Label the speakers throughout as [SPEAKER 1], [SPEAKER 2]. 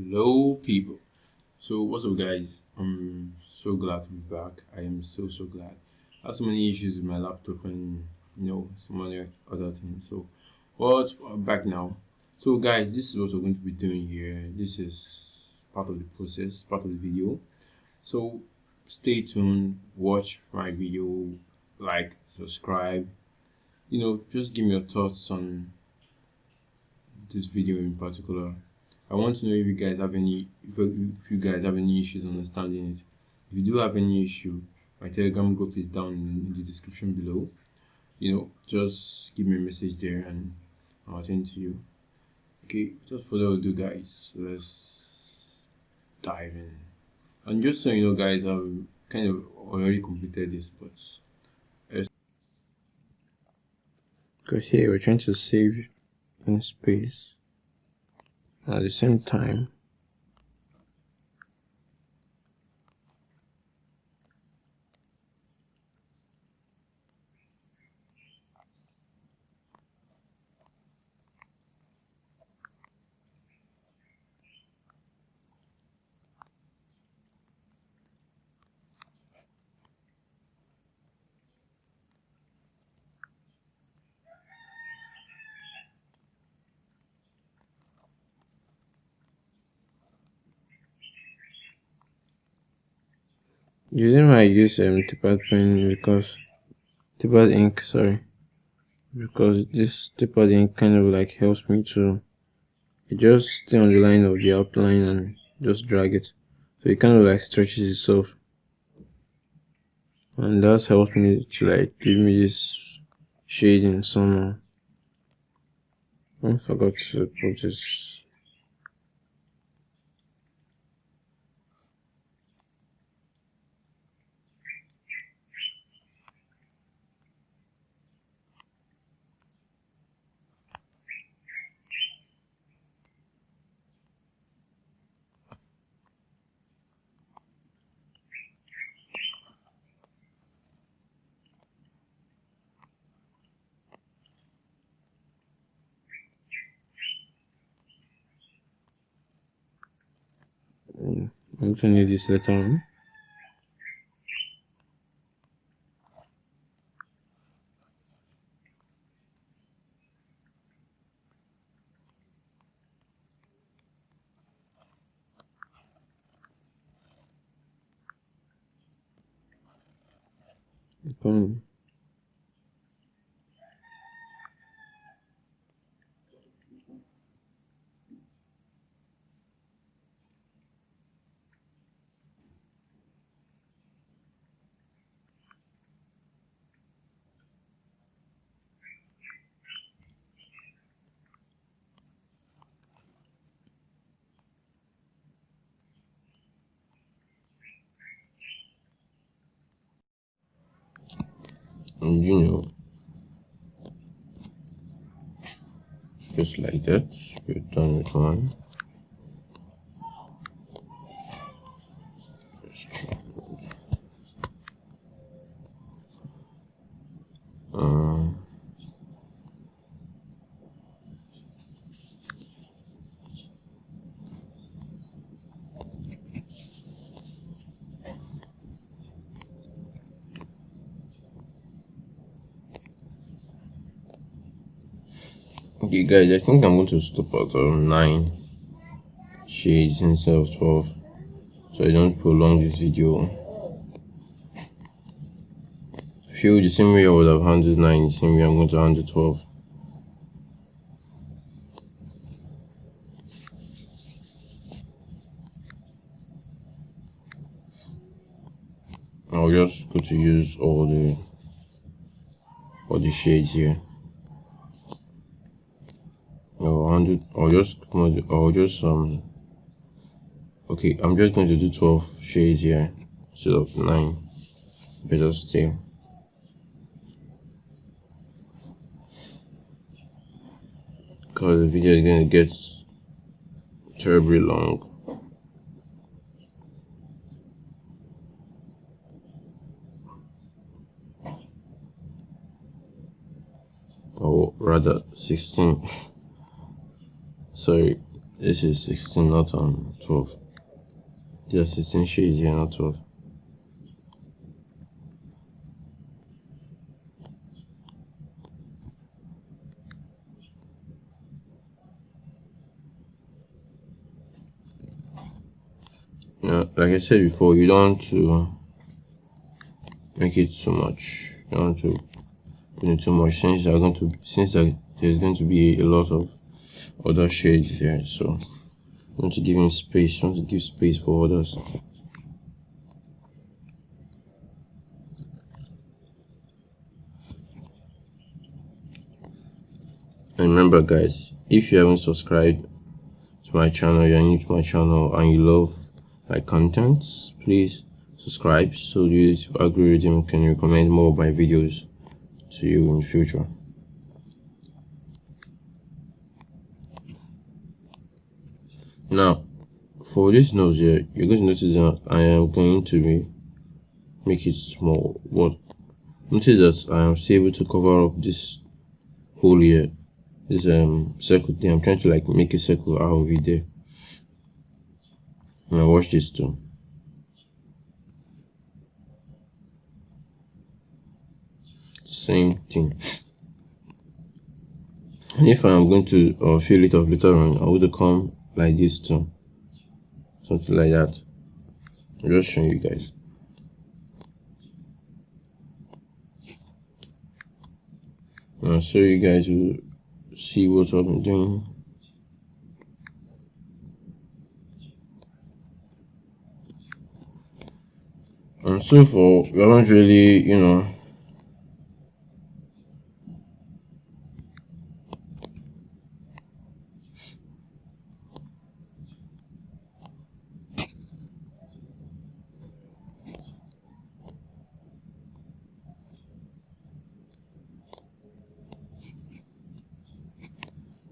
[SPEAKER 1] Hello, people. So, what's up, guys? I'm so glad to be back. I am so glad. I had so many issues with my laptop and some other things. So, but I'm back now. So, guys, this is what we're going to be doing here. This is part of the process, part of the video. So, stay tuned. Watch my video, like, subscribe. Just give me your thoughts on this video in particular. I want to know if you guys have if you guys have any issues understanding it. If you do have any issue, my Telegram group is down in the description below. Just give me a message there and I'll attend to you. Okay, just further ado, guys, let's dive in. And just so you know, guys, I've kind of already completed this, but because here we're trying to save in space. At the same time, the reason why I use tapered pen because tapered ink, sorry, because this tapered ink kind of like helps me to just stay on the line of the outline and just drag it, so it kind of like stretches itself, and that helps me to like give me this shading somehow. I forgot to put this. I'm going to need this later on. Come. And just like that, we're done with one. Okay, guys, I think I'm going to stop at 9 shades instead of 12, so I don't prolong this video. I feel the same way I would have handled 9, the same way I'm going to handle 12. I'll just go to use all the shades here. I'll just okay, I'm just going to do 12 shades here instead of 9. Better still. Because the video is going to get terribly long. Or rather 16. Sorry, This is 16, not 12. There are 16 shades here, not 12. Like I said before, you don't want to make it too much. You don't want to put in too much since there's going to be a lot of other shades here. So you want to give him space. You want to give space for others. And remember, guys, if you haven't subscribed to my channel, you're new to my channel, and you love my content, please subscribe so this algorithm can recommend more of my videos to you in the future. Now, for this nose here, you're going to notice that I am going to make it small, but notice that I am still able to cover up this hole here, this circle there. I'm trying to like make a circle out of it there. Now watch this too. Same thing. And if I'm going to fill it up later on, I would come like this too, something like that. I'm just showing you guys. So you guys will see what I'm doing. And so far, we haven't really,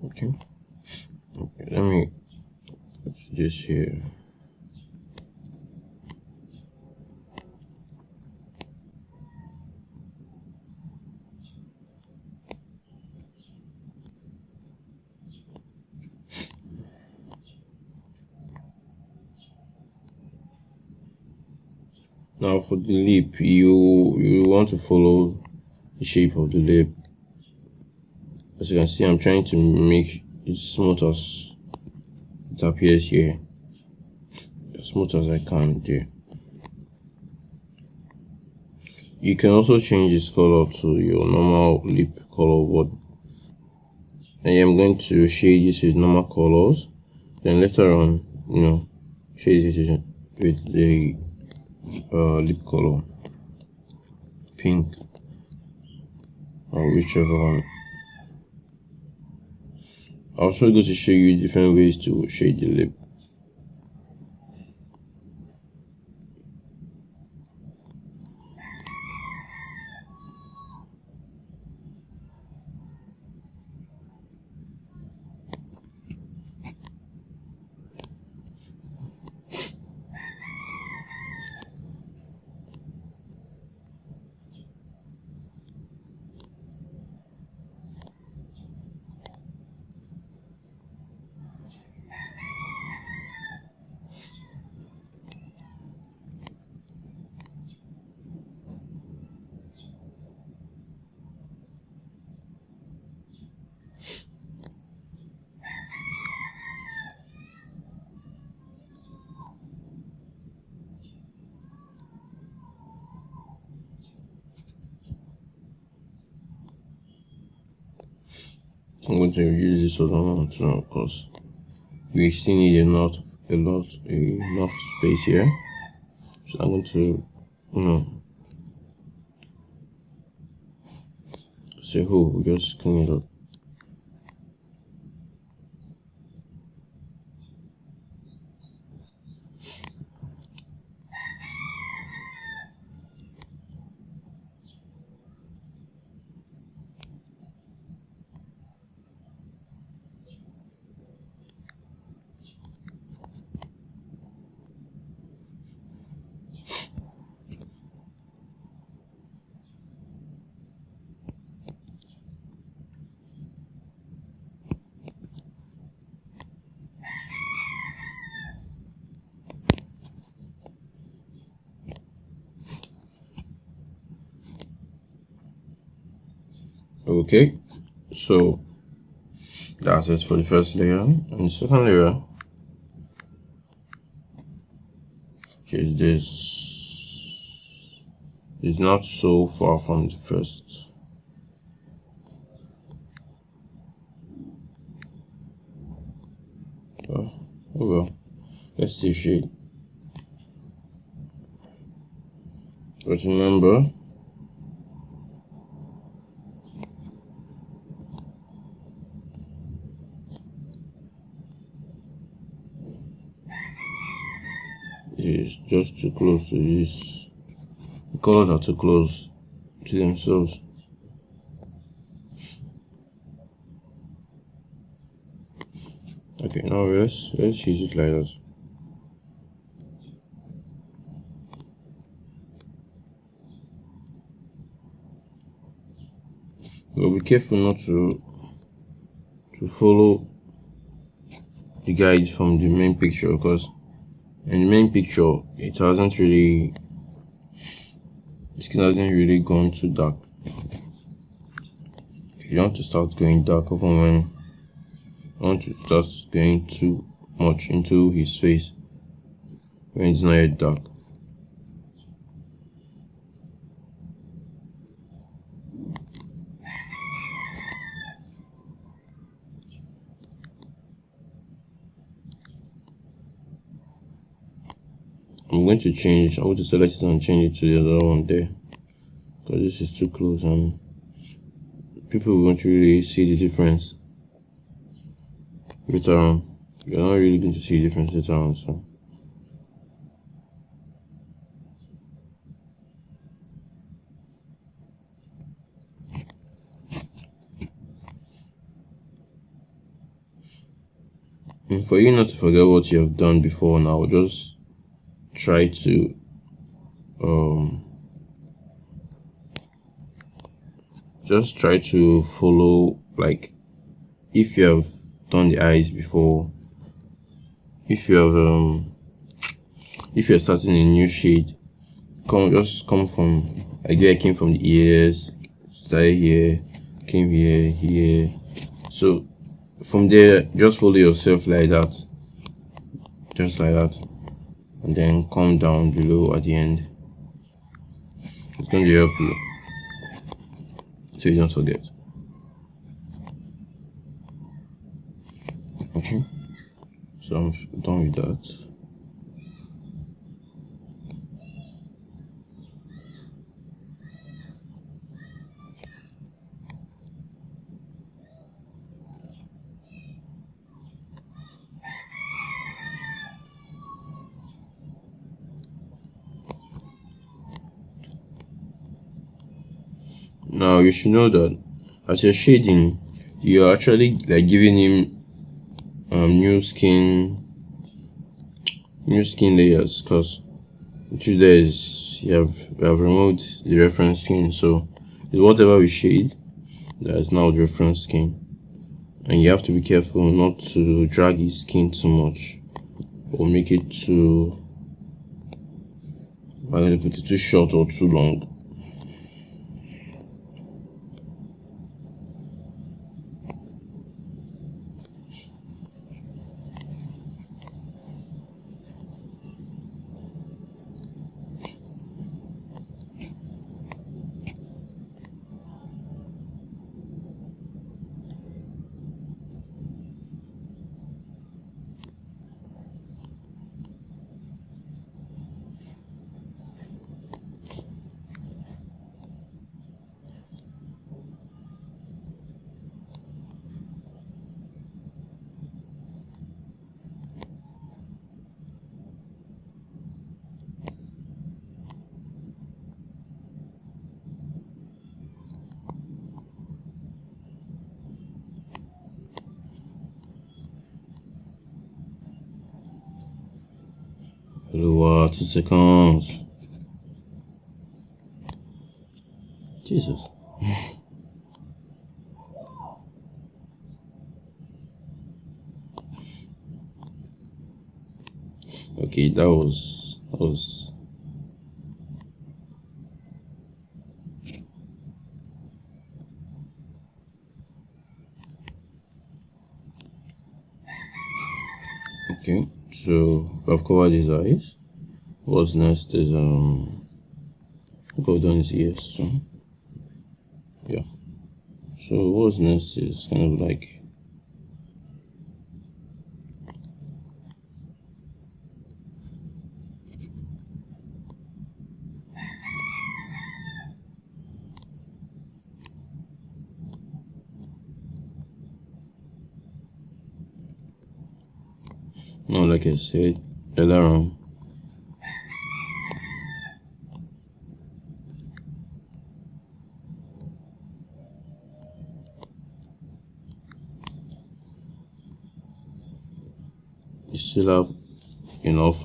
[SPEAKER 1] okay, let me put this here. Now for the lip, you want to follow the shape of the lip. As you can see, I'm trying to make it smooth as it appears here, as smooth as I can there. You can also change this color to your normal lip color, but I am going to shade this with normal colors, then later on, shade this with the lip color, pink or whichever one. I'm also going to show you different ways to shade the lip. I'm going to use this other one too, because we still need enough space here. So I'm going to, say, we just clean it up. Okay, so that's it for the first layer. And the second layer is this. It's not so far from the first. Oh well, let's see shade. But remember, it's just too close to this. The colors are too close to themselves. Okay, now let's use it like that. But be careful not to follow the guides from the main picture, because in the main picture it hasn't really, the skin hasn't really gone too dark. You don't want to start going dark even when you want to start going too much into his face when it's not yet dark. I'm going to select it and change it to the other one there, because this is too close and people won't really see the difference later on. You're not really going to see the difference later on, so. And for you not to forget what you have done before now, just try to follow, like, if you have done the eyes before, if you're starting a new shade, come from, like, I came from the ears, started here, came here, so from there just follow yourself like that, just like that, and then come down below at the end. It's going to help you so you don't forget. Okay, so I'm done with that. Now you should know that as you're shading, you're actually like giving him new skin layers, because what you do is we have removed the reference skin, so whatever we shade, that is now the reference skin, and you have to be careful not to drag his skin too much or make it too, too short or too long. Lower 2 seconds. Jesus. Okay, that was Okay, so I've covered his eyes. What's next is I think I've done his ears too. Yeah. So what's next is kind of like no, like I said earlier on, you still have enough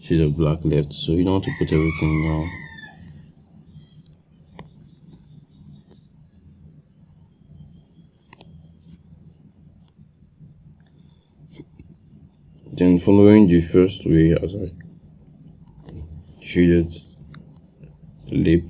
[SPEAKER 1] shade of black left, so you don't want to put everything now. Then following the first way as I shaded the lip,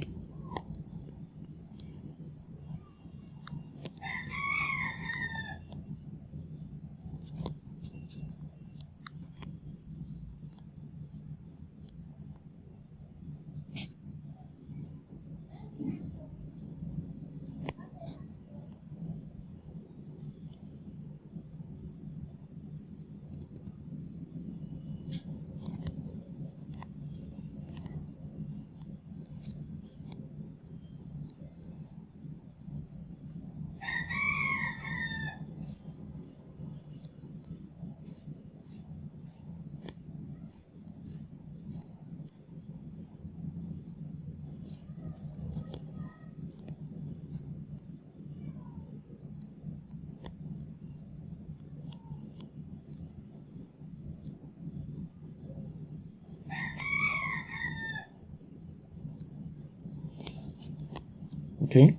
[SPEAKER 1] okay.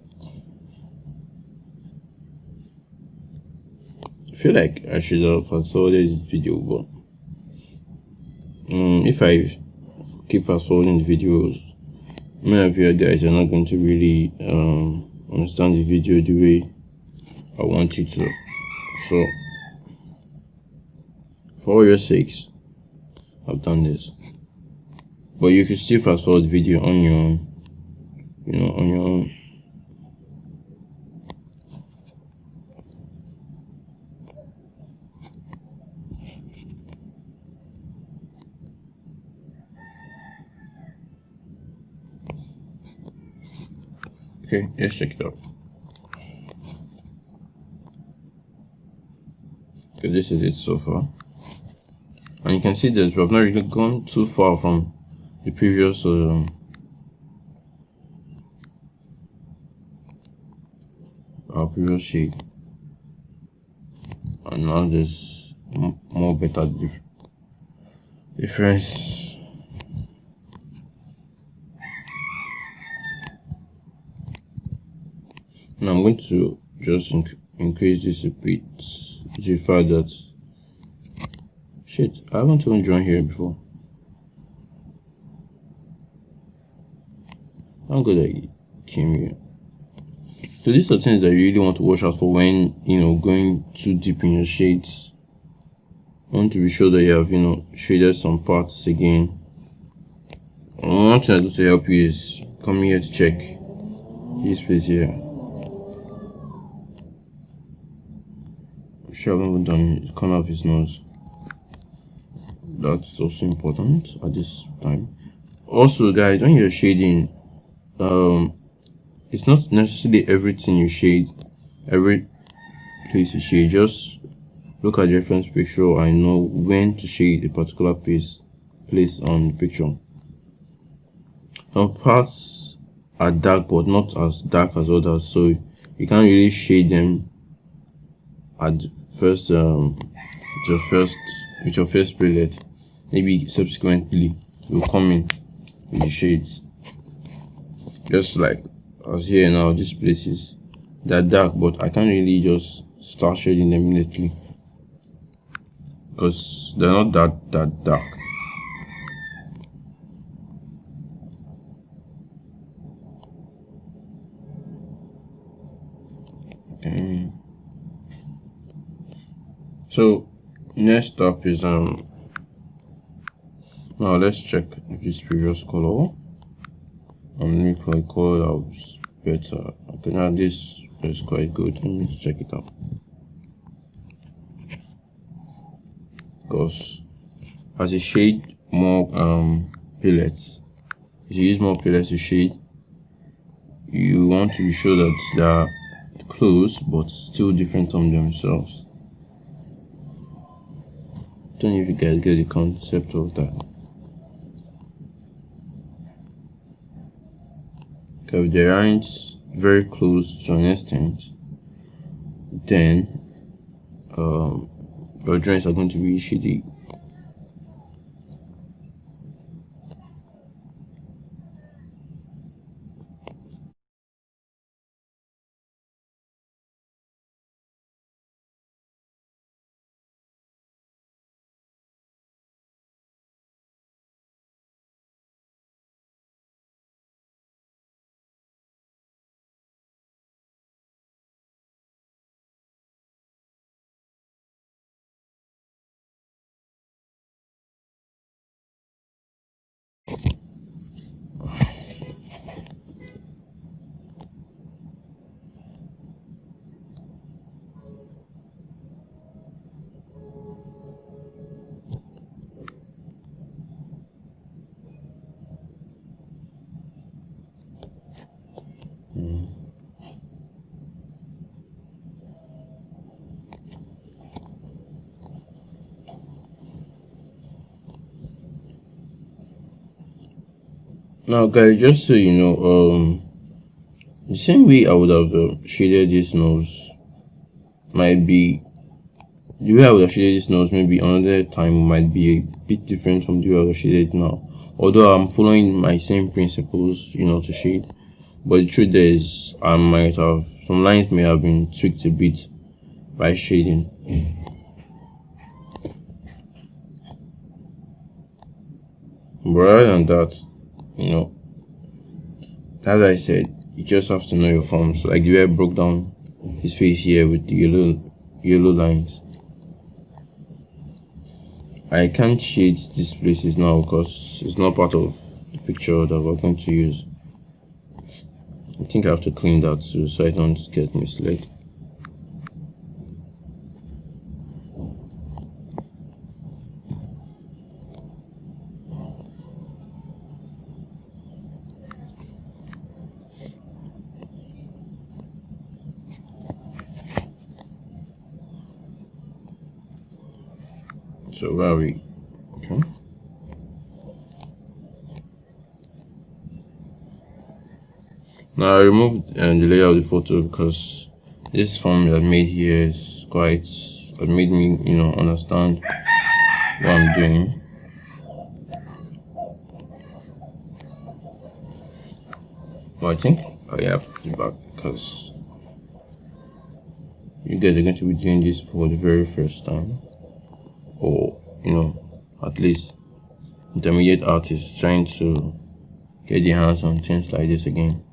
[SPEAKER 1] I feel like I should have fast-forwarded this video, but if I keep fast-forwarding the videos, many of you guys are not going to really understand the video the way I want you to. So, for all your sakes, I've done this. But you can still fast-forward the video on your own, on your own. Okay, let's check it out. Okay, this is it so far. And you can see that we have not really gone too far from the previous our previous shade. And now there's more better difference. Now I'm going to just increase this a bit to the fact that shit, I haven't even drawn here before. I'm good I came here. So these are things that you really want to watch out for when going too deep in your shades. You want to be sure that you have shaded some parts again. One thing I do to help you is come here to check this place here. I'm sure I haven't done the corner of his nose. That's also important at this time. Also guys, when you're shading, it's not necessarily everything you shade, every place you shade. Just look at the reference picture and know when to shade a particular place on the picture. Some parts are dark but not as dark as others, so you can't really shade them at first with your first palette. Maybe subsequently you'll come in with the shades. Just like as here now, these places they're dark, but I can't really just start shading them immediately because they're not that dark. Okay. So Next up is now let's check if this previous color let me a color that was better. Okay, now this is quite good. Let me check it out because as a shade more pellets, if you use more pellets to shade, you want to be sure that they are close but still different from themselves. Don't know if you guys get the concept of that. Okay, if they aren't very close to an extent, then your joints are going to be shitty. Now, guys, just so you know, the same way I would have shaded this nose might be the way I would have shaded this nose. Maybe another time might be a bit different from the way I would have shaded now. Although I'm following my same principles, to shade. But the truth is, I might have some lines may have been tweaked a bit by shading. But rather than that, as I said, you just have to know your forms. Like the way I broke down his face here with the yellow lines. I can't shade these places now because it's not part of the picture that we're going to use. I think I have to clean that too so I don't get misled. So where are we? Okay. Now I removed the layer of the photo because this form that I made here is quite it made me understand what I'm doing. But I think I have to do back because you guys are going to be doing this for the very first time, or at least intermediate artists trying to get their hands on things like this again.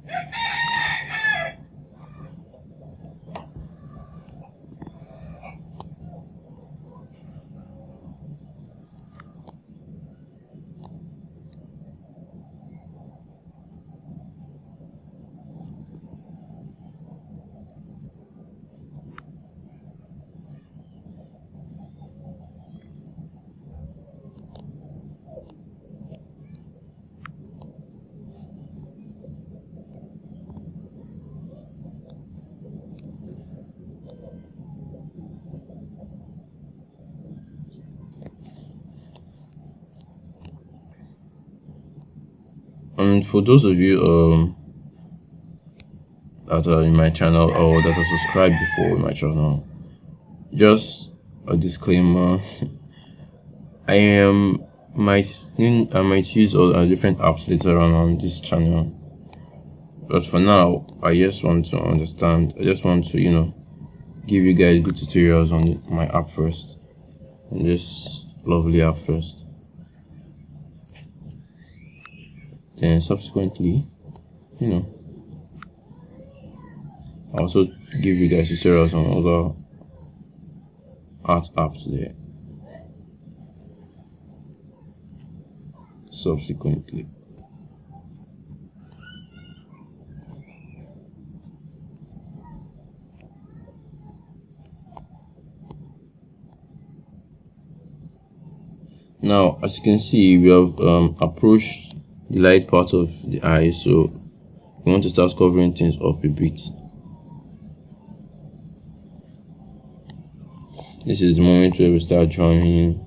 [SPEAKER 1] And for those of you that are in my channel or that are subscribed before in my channel, just a disclaimer. I might use all different apps later on this channel, but for now I just want to understand. I just want to give you guys good tutorials on my app first, on this lovely app first. Then subsequently, I'll also give you guys tutorials on other art apps there. subsequently. Now, as you can see, we have approached the light part of the eye, so we want to start covering things up a bit. This is the moment where we start drawing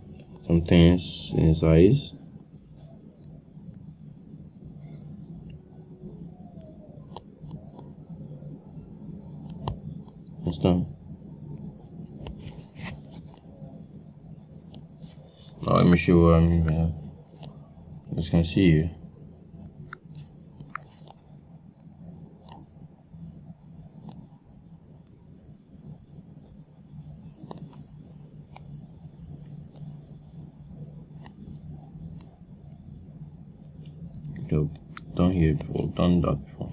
[SPEAKER 1] some things in his eyes. Understand? Now let me show you what I mean by that. As you can see here. I've done here before, done that before.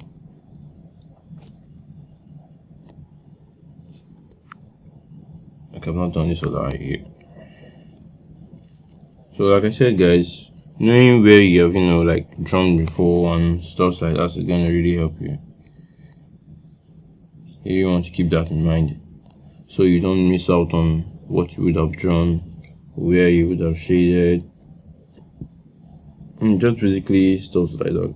[SPEAKER 1] Like I've not done this other eye here. So like I said, guys, knowing where you have like drawn before and stuff like that is gonna really help you. You want to keep that in mind so you don't miss out on what you would have drawn, where you would have shaded, and just basically stuff like that.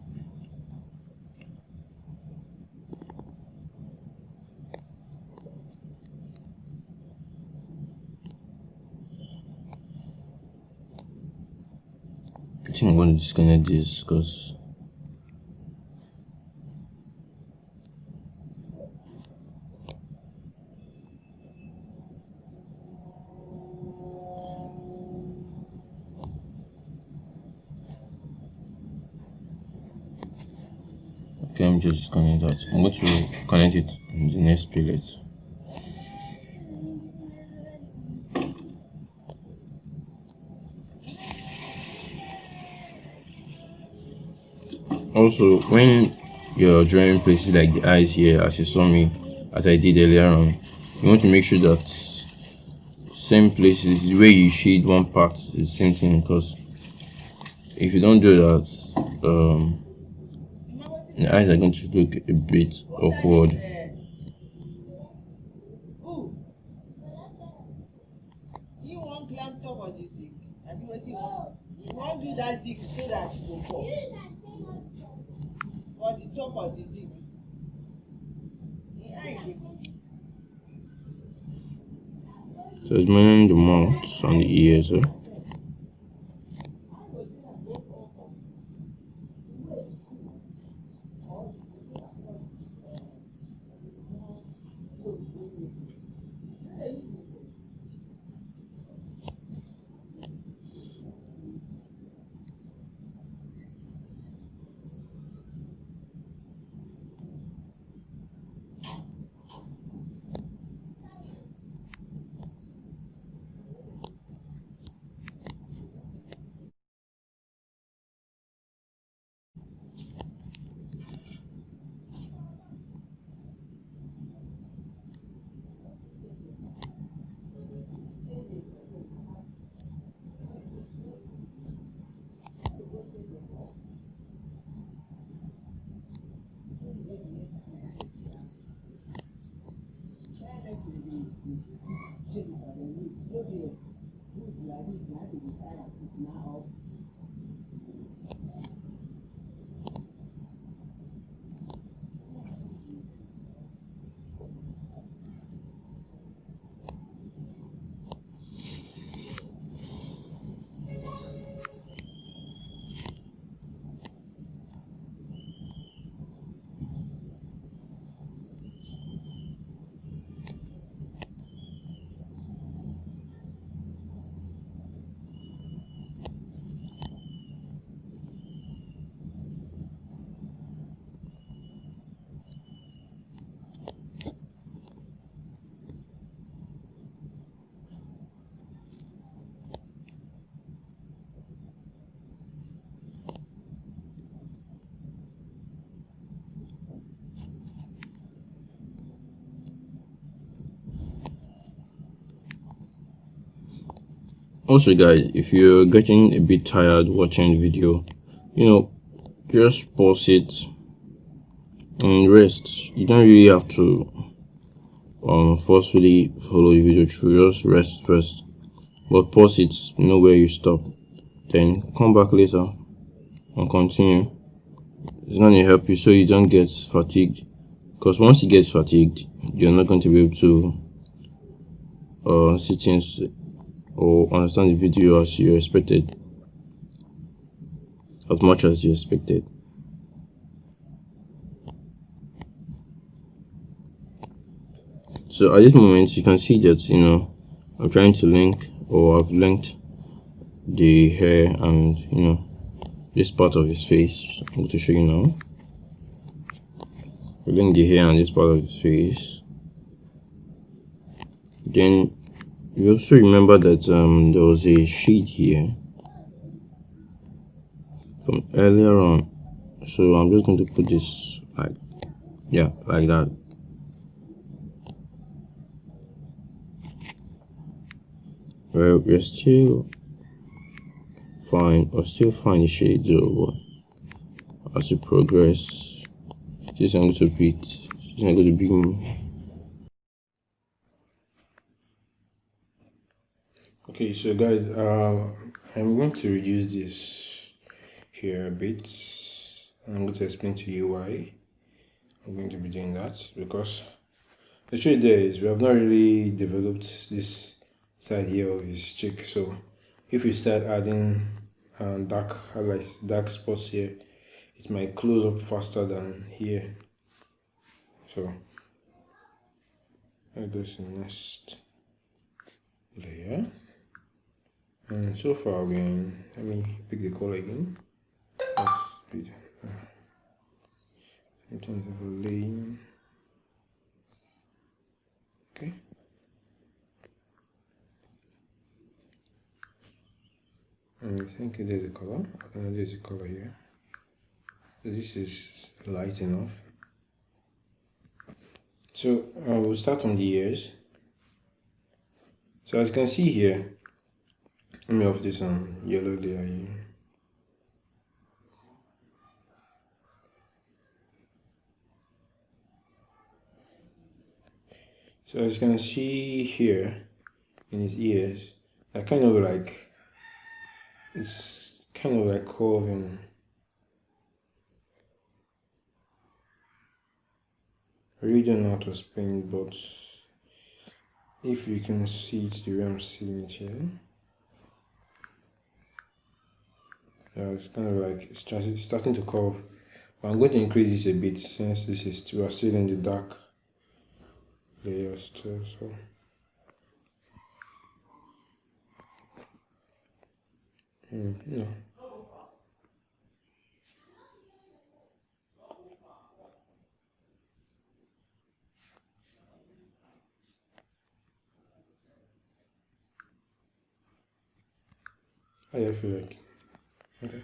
[SPEAKER 1] I think I'm going to disconnect this because okay, let me just disconnect that. I'm going to connect it in the next palette. Also, when you're drawing places like the eyes here, as you saw me, as I did earlier on, you want to make sure that same places, the way you shade one part is the same thing, because if you don't do that, the eyes are going to look a bit awkward. So it's mainly the mouth and the ears. Also guys, if you're getting a bit tired watching the video,
[SPEAKER 2] just pause it and rest. You don't really have to forcefully follow the video through. Just rest first, but pause it, know where you stop, then come back later and continue. It's not going to help you so you don't get fatigued, because once you get fatigued, you're not going to be able to sit in or understand the video as you expected, as much as you expected. So at this moment, you can see that I'm trying to link, or I've linked the hair and this part of his face. I'm going to show you now. We link the hair and this part of his face. Then you also remember that there was a shade here from earlier on, so I'm just going to put this like that. Well, we're still fine, or still find the shade though, but as you progress, this angle to be.
[SPEAKER 1] Okay, so guys, I'm going to reduce this here a bit. I'm going to explain to you why I'm going to be doing that, because the truth there is we have not really developed this side here of his cheek. So if we start adding dark highlights, dark spots here, it might close up faster than here. So I'll go to the next layer. And so far let me pick the color again. Let's be in terms of laying. Okay. And I think there's a color. There's a color here. So this is light enough. So we'll start from the ears. So as you can see here, let me off this yellow layer here. So as you can see here in his ears, they're kind of like, it's kind of like curving. I really don't know how to explain it, but if you can see it the way I'm seeing it here, it's kind of like it's starting to curve. But I'm going to increase this a bit since this is we are still in the dark layers too. So no. How do I feel like? Okay.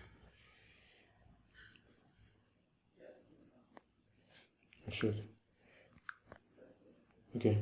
[SPEAKER 1] I should. Okay.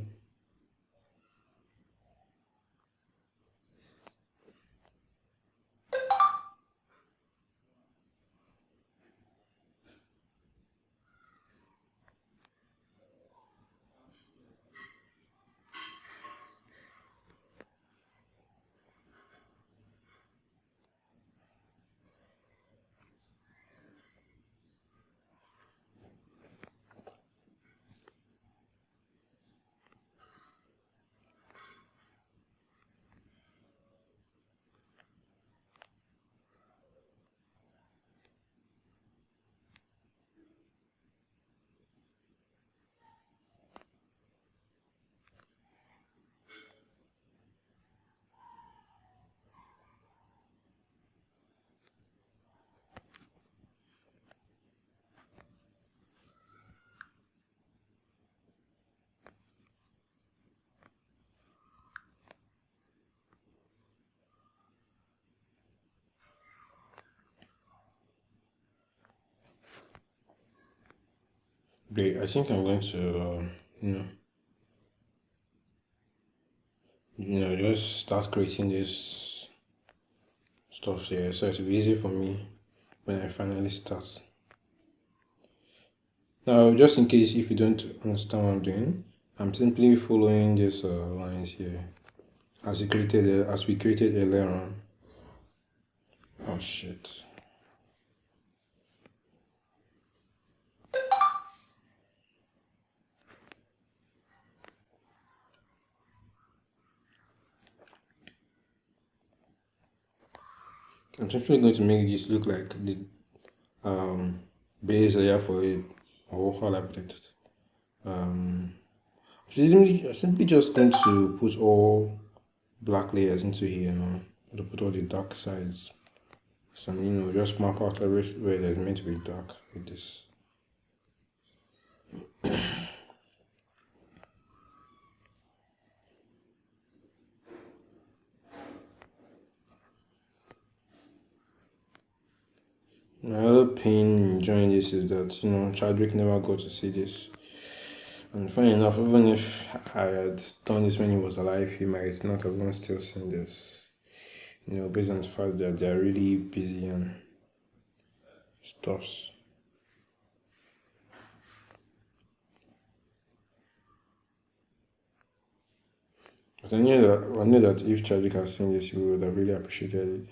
[SPEAKER 1] Great. I think I'm going to just start creating this stuff here, so it'll be easy for me
[SPEAKER 3] when I finally start. Now, just in case if you don't understand what I'm doing, I'm simply following these lines here as we created earlier on. Oh shit. I'm simply going to make this look like the base layer for it, or how I put it. Simply just going to put all black layers into here now. To put all the dark sides. Some, just map out everywhere that's meant to be dark with this. My other pain in enjoying this is that, Chadwick never got to see this. And funny enough, even if I had done this when he was alive, he might not have even still seen this. Based on the fact that they're really busy and stuffs. But I knew that if Chadwick had seen this, he would have really appreciated it.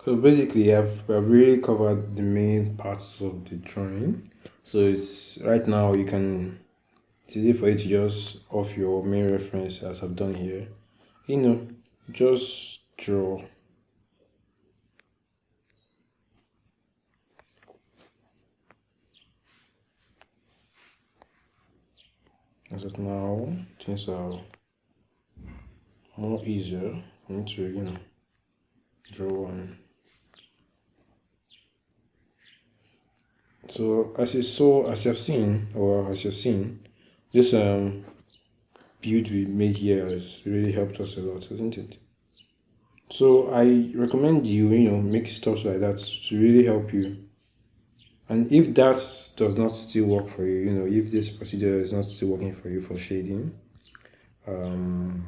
[SPEAKER 3] So basically, I've really covered the main parts of the drawing. So it's right now it's easy for you to just off your main reference as I've done here. Just draw. As of now, things are more easier for me to draw on. So as you've seen, this build we made here has really helped us a lot, hasn't it? So I recommend you, make stuff like that to really help you. And if that does not still work for you, if this procedure is not still working for you for shading,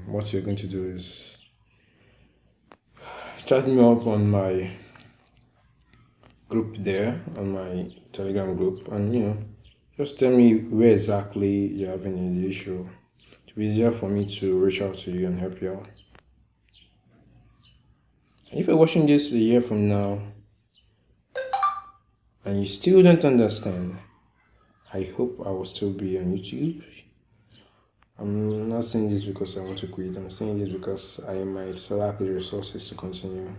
[SPEAKER 3] what you're going to do is chat me up on my group there, on my Telegram group, and just tell me where exactly you're having an issue. It will be easier for me to reach out to you and help you out. And if you're watching this a year from now and you still don't understand, I hope I will still be on YouTube. I'm not saying this because I want to quit. I'm saying this because I might lack the resources to continue.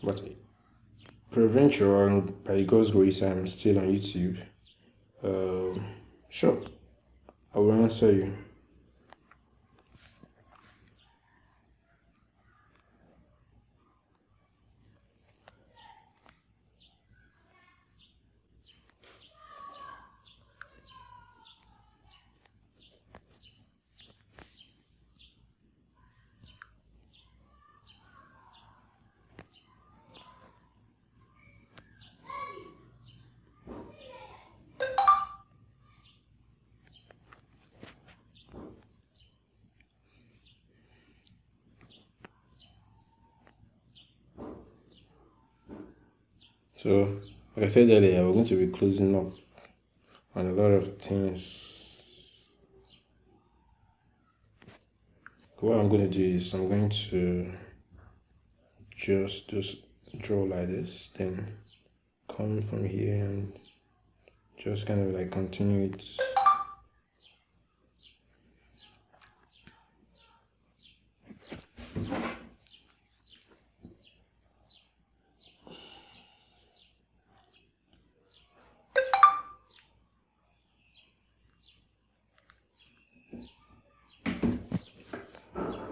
[SPEAKER 3] But peradventure, and by God's grace, I'm still on YouTube. Sure, I will answer you. So, like I said earlier, we're going to be closing up on a lot of things. What I'm going to do is I'm going to just draw like this, then come from here and just kind of like continue it.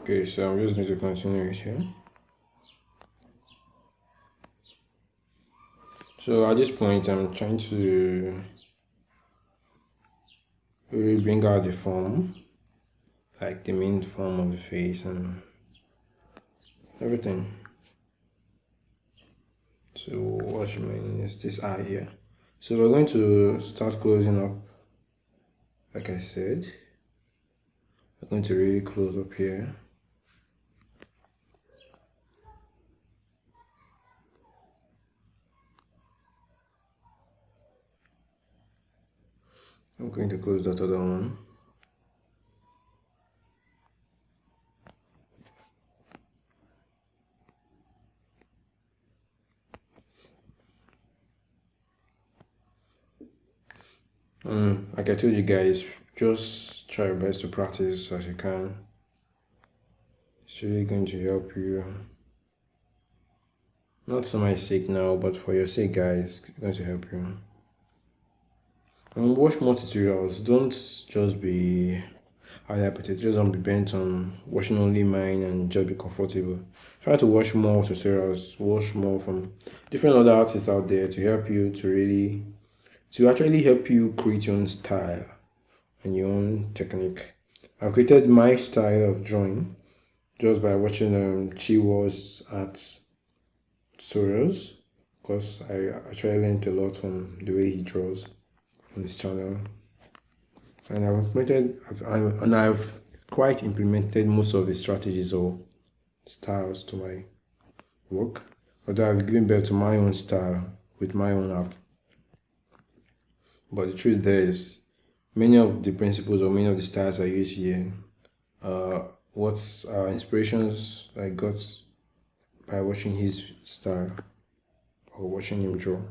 [SPEAKER 3] Okay, so I'm just going to continue it here. So at this point, I'm trying to really bring out the form, like the main form of the face and everything. So what's remaining is this eye here. So we're going to start closing up. Like I said, we're going to really close up here. I'm going to close that other one. Like I told you guys, just try your best to practice as you can. It's really going to help you. Not for my sake now, but for your sake, guys, it's going to help you. And watch more tutorials. Don't just be, how do I put it, just don't be bent on watching only mine and just be comfortable. Try to watch more tutorials, watch more from different other artists out there to help you to actually help you create your own style and your own technique. I've created my style of drawing just by watching Troyz at tutorials, because I actually learned a lot from the way he draws on his channel, and I've quite implemented most of his strategies or styles to my work. Although I've given birth to my own style with my own app. But the truth there is, many of the principles or many of the styles I use here, what inspirations I got by watching his style or watching him draw.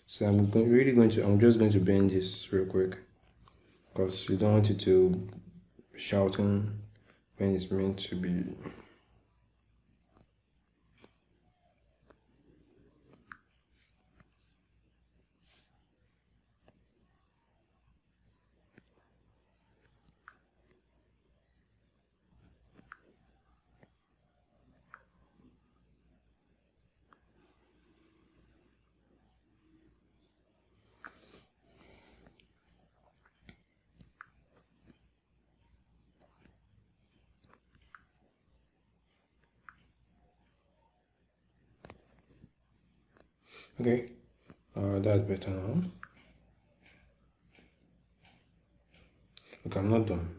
[SPEAKER 3] So I'm just going to bend this real quick, because you don't want it to be shouting when it's meant to be. Okay, that's better now. Okay, I'm not done.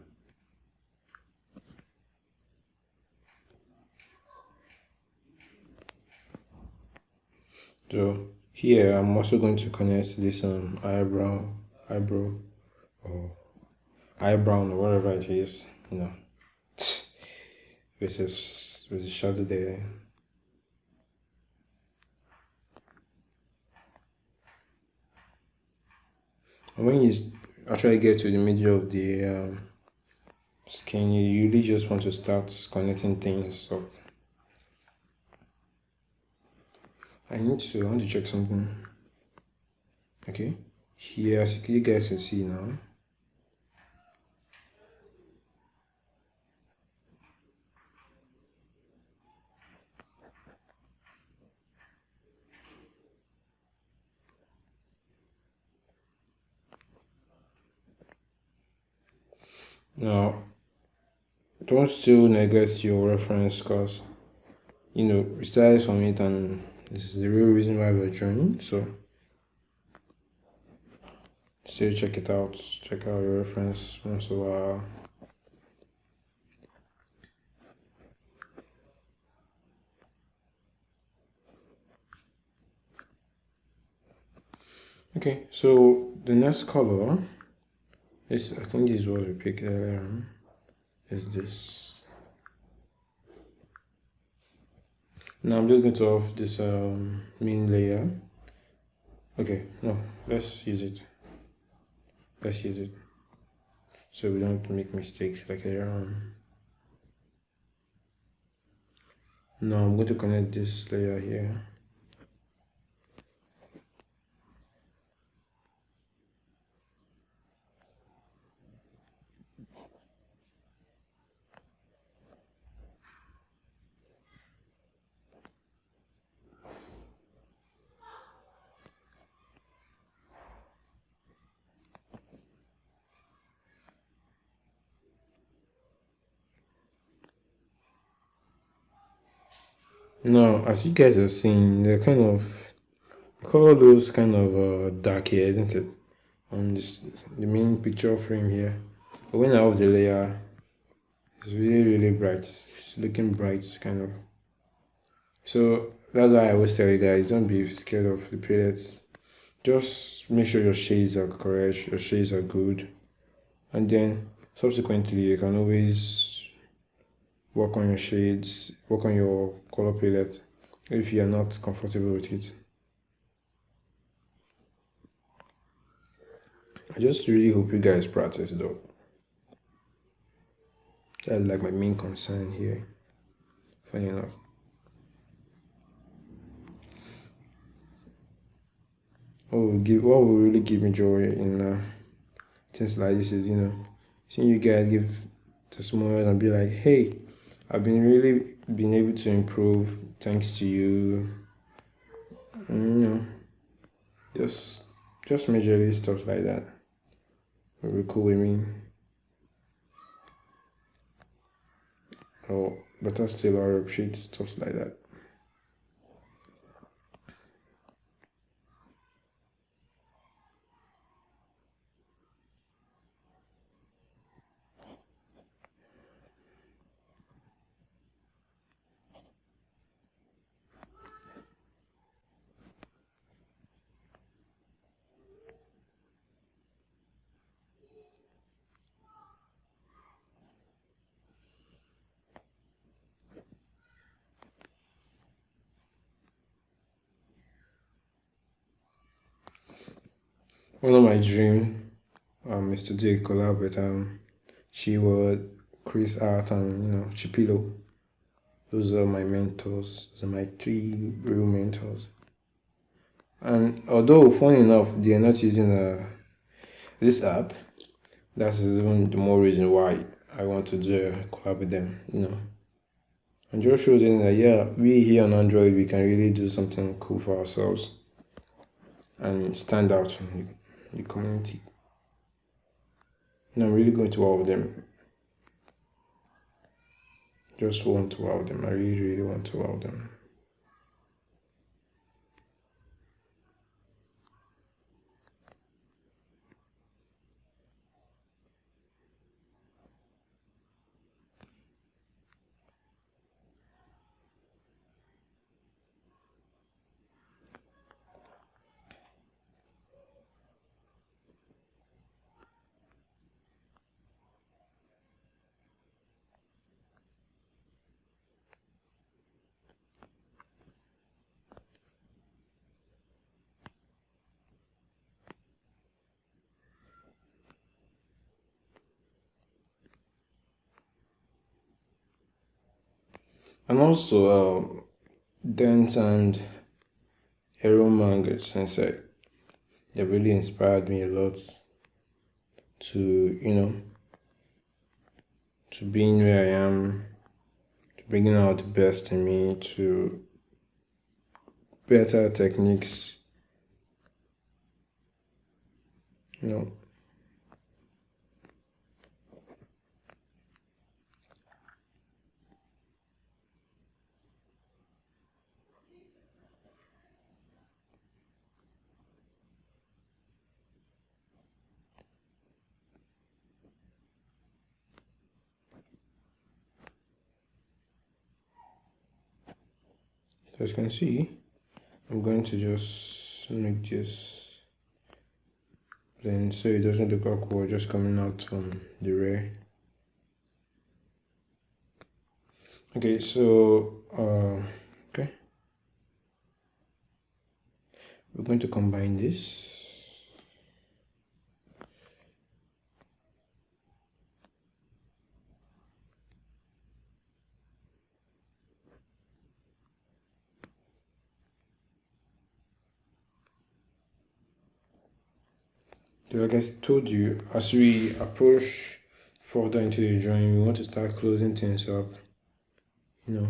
[SPEAKER 3] So here I'm also going to connect this eyebrow or eyebrow or whatever it is, with a shadow there. And when you actually get to the middle of the skin, you really just want to start connecting things up. I want to check something. Okay, here, as you guys can see now, now don't still neglect your reference, because we started from it and this is the real reason why we're joining. So still check it out, check out your reference once in a while. Okay, so the next color This, I think this is what we picked earlier on. Is this. Now I'm just going to off this main layer. Okay, no, let's use it. Let's use it so we don't make mistakes like earlier on. Now I'm going to connect this layer here. Now, as you guys are seeing, they're kind of color those kind of dark here, isn't it? On this, the main picture frame here. But when I off the layer, it's really bright. It's looking bright, kind of. So that's why I always tell you guys, don't be scared of the palettes. Just make sure your shades are correct, your shades are good, and then subsequently you can always work on your shades, work on your color palette if you are not comfortable with it. I just really hope you guys practice though. That's like my main concern here. Funny enough. What will really give me joy in things like this is, seeing you guys give testimonials and be like, hey, I've been able to improve thanks to you. And, just majorly stuff like that will be cool with me. Oh, but I still appreciate stuff like that. One of my dream is to do a collab with Chiword, Chris Art, and Chipilo. Those are my mentors. Those are my 3 real mentors. And although funny enough they are not using this app, that's even the more reason why I want to do a collab with them. And just show them that yeah, we here on Android we can really do something cool for ourselves and stand out in the community. And I'm really going to wow them. Just want to wow them. I really want to wow them. And also Dent and Hero Manga Sensei, they really inspired me a lot to to being where I am, to bringing out the best in me, to better techniques, So as you can see, I'm going to just make this then so it doesn't look awkward just coming out from the rear. Okay, so okay, we're going to combine this. So like I told you, as we approach further into the drawing, we want to start closing things up, you know.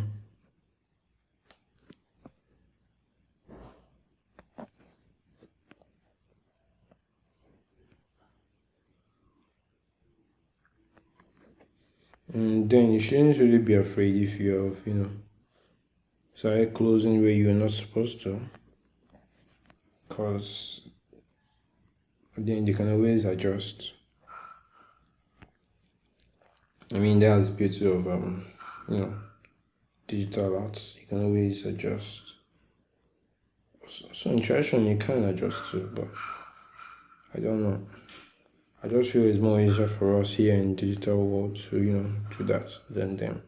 [SPEAKER 3] And then you shouldn't really be afraid if you have, started closing where you're not supposed to, because then they can always adjust. I mean, that's the beauty of digital art. You can always adjust. So in tradition you can adjust too, but I don't know. I just feel it's more easier for us here in digital world to do that than them.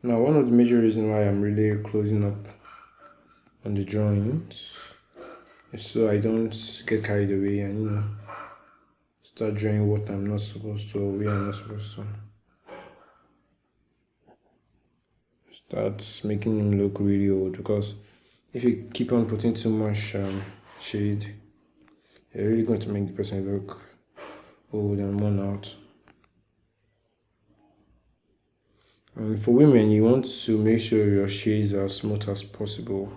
[SPEAKER 3] Now, one of the major reasons why I'm really closing up on the drawings is so I don't get carried away and start drawing what I'm not supposed to or where I'm not supposed to. Start making him look really old, because if you keep on putting too much shade, you're really going to make the person look old and worn out. And for women, you want to make sure your shades are as smooth as possible.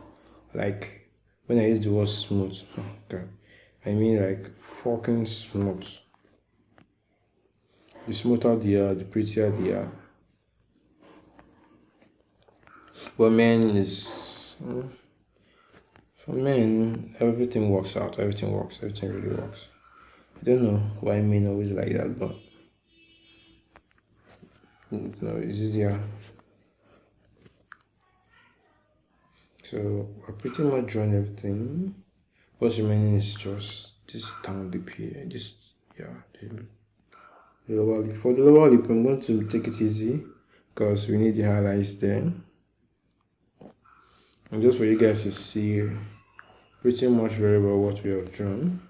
[SPEAKER 3] Like, when I use the word smooth, okay, I mean like fucking smooth. The smoother they are, the prettier they are. But for men, everything works out. Everything works. Everything really works. I don't know why men always like that, but it's easier. So I pretty much drawn everything. What's remaining is just this down lip here. The lower lip. For the lower lip, I'm going to take it easy because we need the highlights there. And just for you guys to see pretty much very well what we have drawn.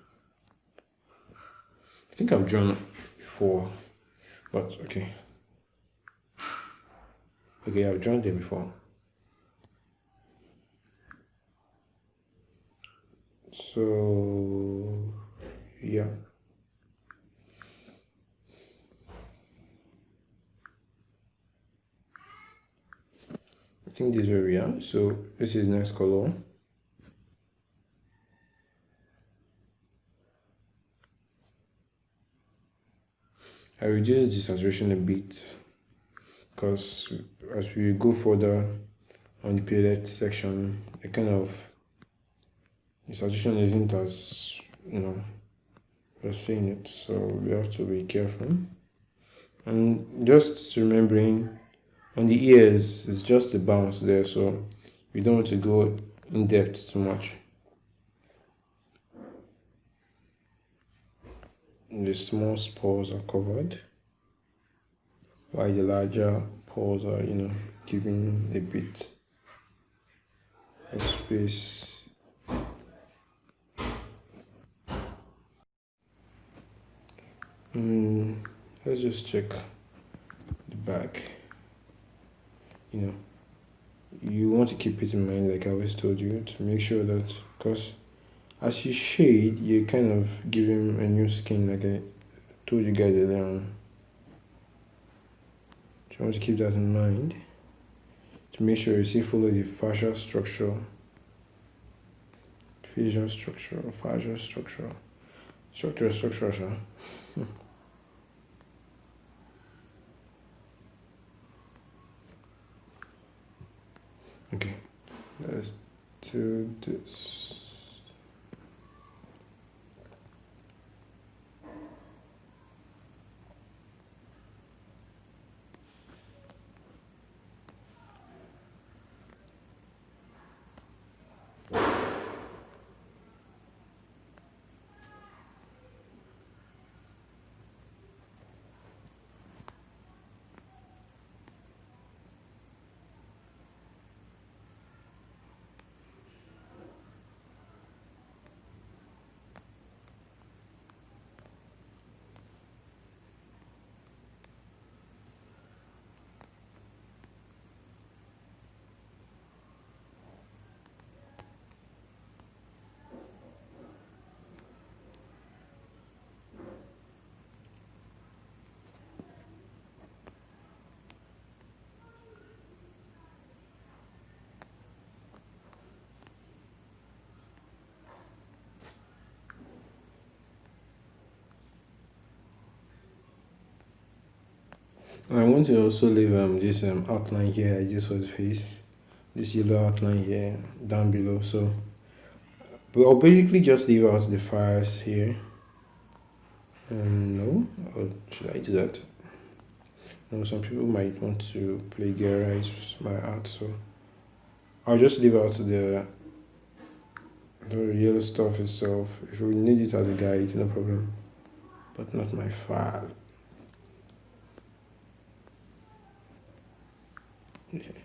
[SPEAKER 3] I think I've drawn before, but okay. Okay, I've drawn them before. So, yeah. I think this is where we are. So, this is the next color. I reduced the saturation a bit because as we go further on the palette section, the saturation isn't as, we're seeing it, so we have to be careful. And just remembering on the ears, it's just a bounce there, so we don't want to go in depth too much. The small pores are covered, while the larger pores are, giving a bit of space. Let's just check the back. You want to keep it in mind, like I always told you, to make sure that, because as you shade, you kind of give him a new skin, like I told you guys earlier on. So you want to keep that in mind to make sure you see follow the facial structure, Okay, let's do this. I want to also leave this outline here I just for the face, this yellow outline here down below. So but I'll basically just leave out the fires here. No, or should I do that? No, some people might want to plagiarize my art, so I'll just leave out the yellow stuff itself. If we need it as a guide, no problem, but not my file. Okay.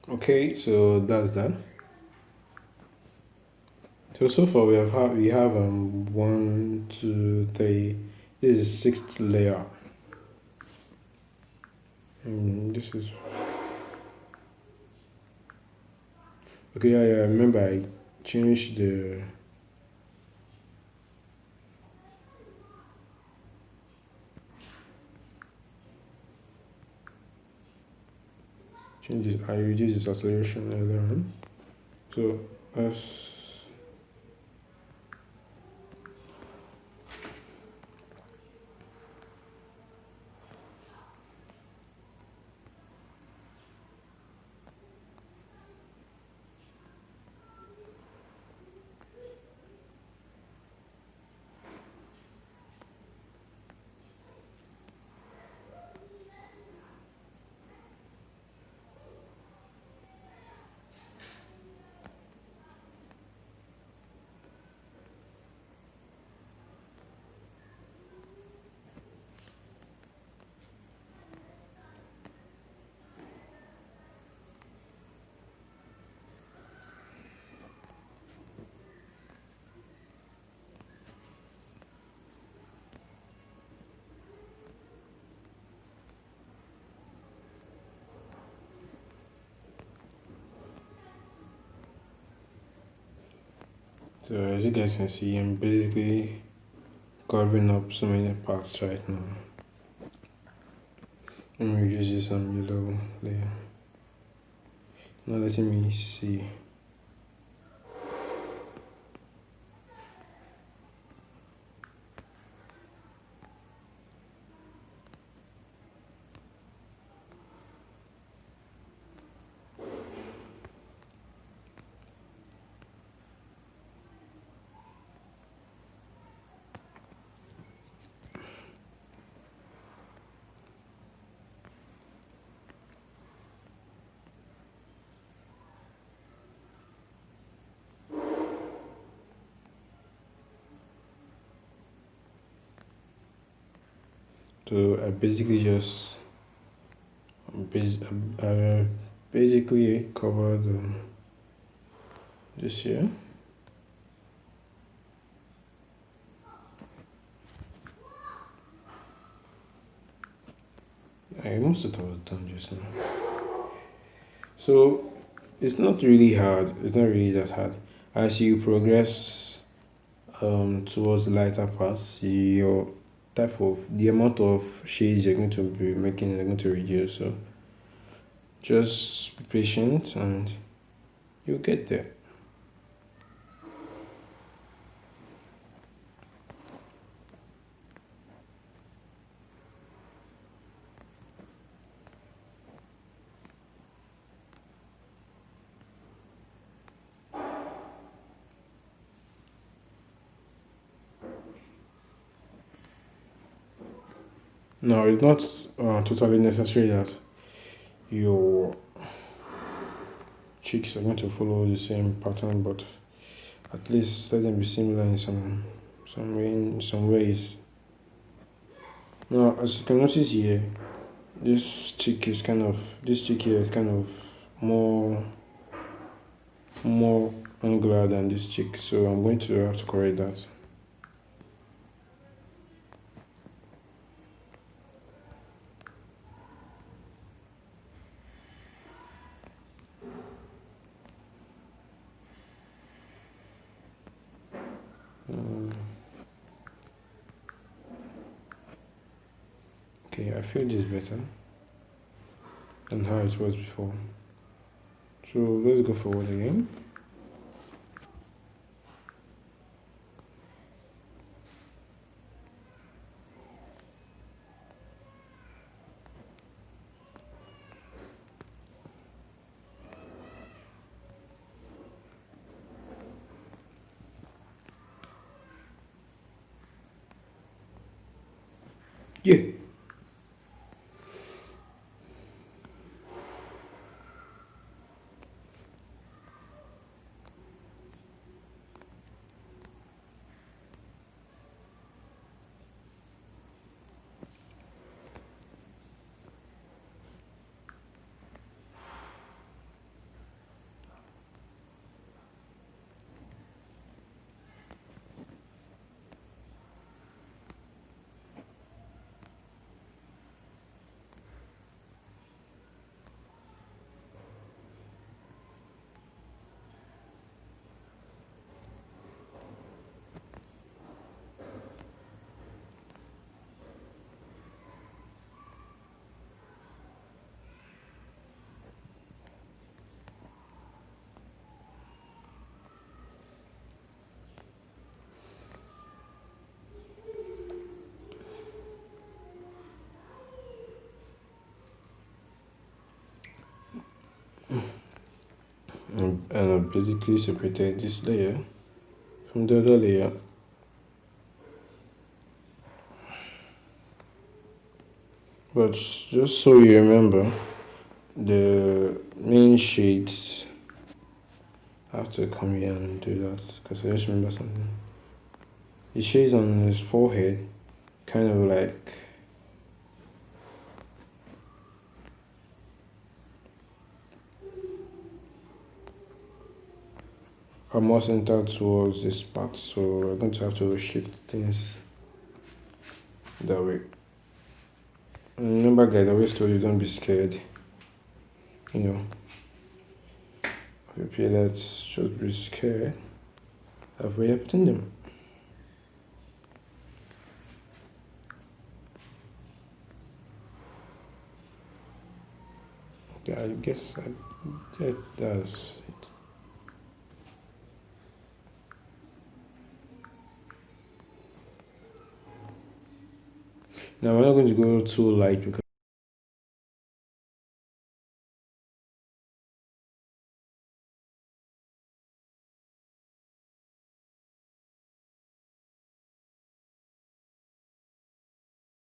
[SPEAKER 3] Okay, so that's that. So far we have 1, 2, 3. This is sixth layer. This is okay. Yeah, I remember I changed the changes. I reduced the saturation earlier on. So as so as you guys can see, I'm basically covering up so many parts right now. Let me reduce some yellow layer. Now letting me see. So I basically covered this here. Most of it was done just now. So it's not really hard. It's not really that hard. As you progress towards the lighter parts, your the amount of shades you're going to be making are going to reduce. So just be patient and you'll get there. No, it's not totally necessary that your cheeks are going to follow the same pattern, but at least let them be similar in some ways. Now, as you can notice here, this cheek here is kind of more angular than this cheek, so I'm going to have to correct that. Okay, I feel this better than how it was before. So let's go forward again. Yeah. And I basically separated this layer from the other layer. But just so you remember, the main shades, I have to come here and do that because I just remember something. The shades on his forehead kind of like are more centered towards this part, so we're going to have to shift things that way. And remember guys, I always told you don't be scared. Okay, let's just be scared of where you're putting them. Yeah, I guess that's it. Now we're not going to go too light because